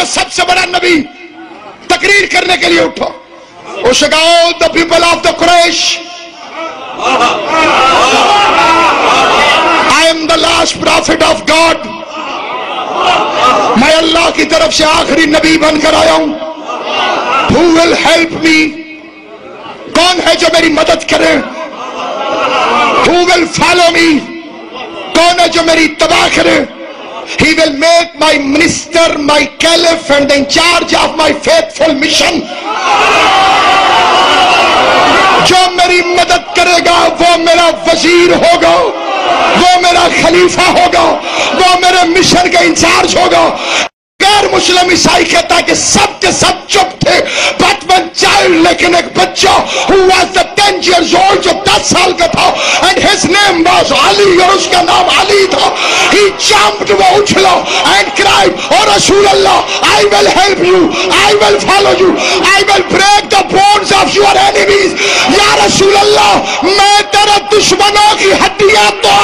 کے سب سے بڑا نبی تقریر کرنے کے لیے اٹھا. اس کا all the people of the Quraysh, I am the last prophet of God. میں اللہ کی طرف سے آخری نبی بن کر آیا ہوں. Who will help me? کون ہے جو میری مدد کرے؟ Who will follow me? کون ہے جو میری اتباع کرے؟ He will make my minister, my caliph and in charge of my faithful mission. جو میری مدد کرے گا وہ میرا وزیر ہوگا, وہ میرا خلیفہ ہوگا, وہ میرے مشن کا انچارج ہوگا. غیر مسلم عیسائی کہتا ہے کہ سب کے سب چپ تھے but one child, لیکن ایک بچہ who was the 10 years old جو 10 سال کا تھا and his name was Ali, اور اس کا نام علی تھا. he jumped, وہ اچھلا and cried, oh رسول اللہ, I will help you, I will follow you, I will break the bones of your enemies. یا رسول اللہ, میں تیرے دشمنوں کی ہڈیاں توڑ